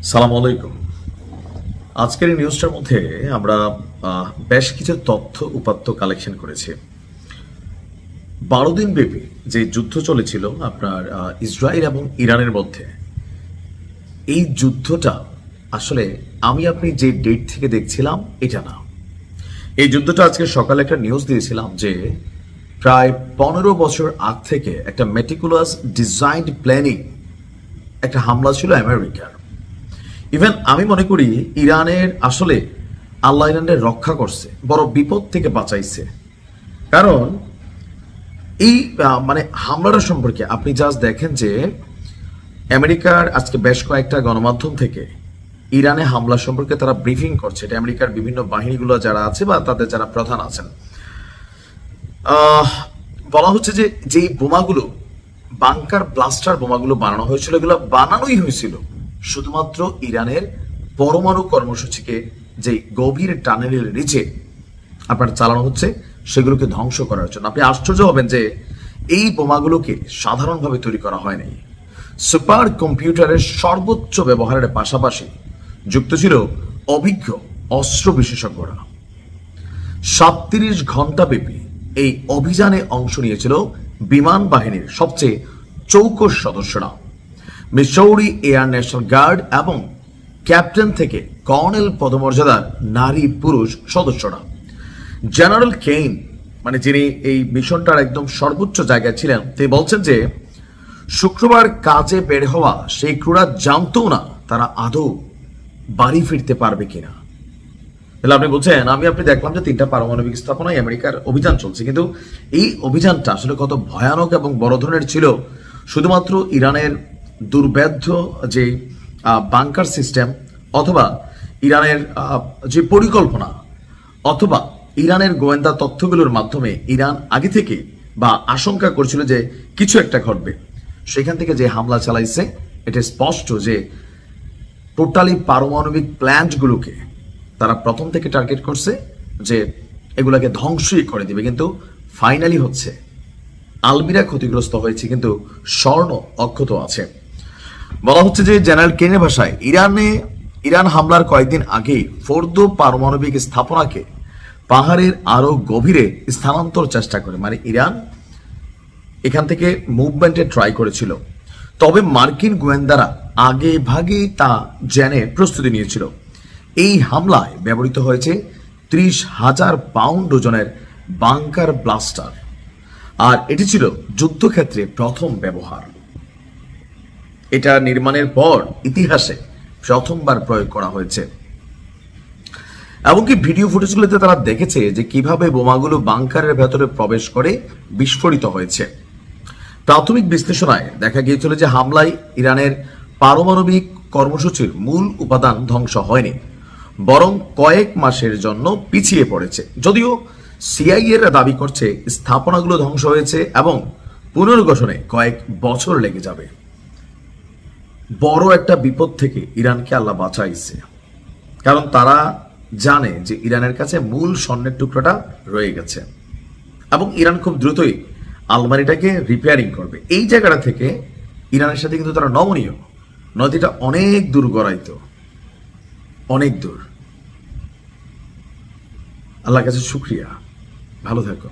সালাম আলাইকুম। আজকের এই নিউজটার মধ্যে আমরা বেশ কিছু তথ্য উপাত্ত কালেকশন করেছি। 12 দিন ব্যাপী যে যুদ্ধ চলেছিল আপনার ইসরায়েল এবং ইরানের মধ্যে, এই যুদ্ধটা আসলে আমি আপনি যে ডেট থেকে দেখছিলাম এটা না। এই যুদ্ধটা আজকে সকালে একটা নিউজ দিয়েছিলাম যে প্রায় 15 বছর আগ থেকে একটা মেটিকুলাস ডিজাইনড প্ল্যানিং একটা হামলা ছিল আমেরিকার। ইভেন আমি মনে করি ইরানের আসলে আল্লাহ ইরানের রক্ষা করছে, বড় বিপদ থেকে বাঁচাইছে। কারণ এই মানে হামলাটা সম্পর্কে আপনি জাস্ট দেখেন যে আমেরিকার আজকে বেশ কয়েকটা গণমাধ্যম থেকে ইরানে হামলা সম্পর্কে তারা ব্রিফিং করছে। এটা আমেরিকার বিভিন্ন বাহিনীগুলো যারা আছে বা তাদের যারা প্রধান আছেন, বলা হচ্ছে যে যেই বোমাগুলো বাংকার ব্লাস্টার বোমাগুলো বানানো হয়েছিল, এগুলো বানানোই হয়েছিল শুধুমাত্র ইরানের পরমাণু কর্মসূচিকে যে গভীর টানেলের নিচে আপনার চালানো হচ্ছে সেগুলোকে ধ্বংস করার জন্য। আপনি আশ্চর্য হবেন যে এই বোমাগুলোকে সাধারণভাবে তৈরি করা হয়নি। সুপার কম্পিউটারের সর্বোচ্চ ব্যবহারের পাশাপাশি যুক্ত ছিল অভিজ্ঞ অস্ত্র বিশেষজ্ঞরা। 37 ঘন্টা ব্যাপী এই অভিযানে অংশ নিয়েছিল বিমান বাহিনীর সবচেয়ে চৌকস সদস্যরা, মিসৌরি এয়ার ন্যাশনাল গার্ড এবং ক্যাপ্টেন থেকে কর্নেল পদমর্যাদার নারী পুরুষ সদস্যরা। জেনারেল কেইন, মানে যিনি এই মিশনটার একদম সর্বোচ্চ জায়গায় ছিলেন, তিনি বলছেন যে শুক্রবার কাজে বের হওয়া সেই ক্রুরা জানতো না তারা আদৌ বাড়ি ফিরতে পারবে কিনা। তাহলে আপনি বলছেন, আপনি দেখলাম যে 3টা পারমাণবিক স্থাপনায় আমেরিকার অভিযান চলছে, কিন্তু এই অভিযানটা আসলে কত ভয়ানক এবং বড় ধরনের ছিল শুধুমাত্র ইরানের দুর্বেদ্য যে বাংকার সিস্টেম, অথবা ইরানের যে পরিকল্পনা, অথবা ইরানের গোয়েন্দা তথ্যগুলোর মাধ্যমে ইরান আগে থেকে বা আশঙ্কা করছিল যে কিছু একটা ঘটবে, সেখান থেকে যে হামলা চালাইছে এটা স্পষ্ট যে টোটালি পারমাণবিক প্ল্যান্টগুলোকে তারা প্রথম থেকে টার্গেট করছে যে এগুলাকে ধ্বংসই করে দিবে। কিন্তু ফাইনালি হচ্ছে আলমিরা ক্ষতিগ্রস্ত হয়েছে, কিন্তু স্বর্ণ অক্ষত আছে। বলা হচ্ছে যে জেনারেল কেনের ভাষায় ইরান হামলার কয়েকদিন আগে ফোর্দো পারমাণবিক স্থাপনাকে পাহাড়ের আরো গভীরে স্থানান্তর চেষ্টা করে, মানে ইরান এখান থেকে মুভমেন্টে ট্রাই করেছিল। তবে মার্কিন গোয়েন্দারা আগে ভাগে তা জেনে প্রস্তুতি নিয়েছিল। এই হামলায় ব্যবহৃত হয়েছে 30,000 পাউন্ড ওজনের বাংকার ব্লাস্টার, আর এটি ছিল যুদ্ধক্ষেত্রে প্রথম ব্যবহার। এটা নির্মাণের পর ইতিহাসে প্রথমবার প্রয়োগ করা হয়েছে। এমনকি ভিডিও ফুটেজগুলোতে তারা দেখেছে যে কিভাবে বোমাগুলো বাংকারের ভেতরে প্রবেশ করে বিস্ফোরিত হয়েছে। প্রাথমিক বিশ্লেষণায় দেখা গিয়েছিল যে হামলায় ইরানের পারমাণবিক কর্মসূচির মূল উপাদান ধ্বংস হয়নি, বরং কয়েক মাসের জন্য পিছিয়ে পড়েছে। যদিও সিআইএরা দাবি করছে স্থাপনাগুলো ধ্বংস হয়েছে এবং পুনর্গঠনে কয়েক বছর লেগে যাবে। বড় একটা বিপদ থেকে ইরানকে আল্লাহ বাঁচাইছে, কারণ তারা জানে যে ইরানের কাছে মূল স্বর্ণের টুকরোটা রয়ে গেছে এবং ইরান খুব দ্রুতই আলমারিটাকে রিপেয়ারিং করবে। এই জায়গাটা থেকে ইরানের সাথে কিন্তু তারা নমনীয়, নদীটা অনেক দূর গড়াইত, অনেক দূর। আল্লাহর কাছে শুকরিয়া। ভালো থাকো।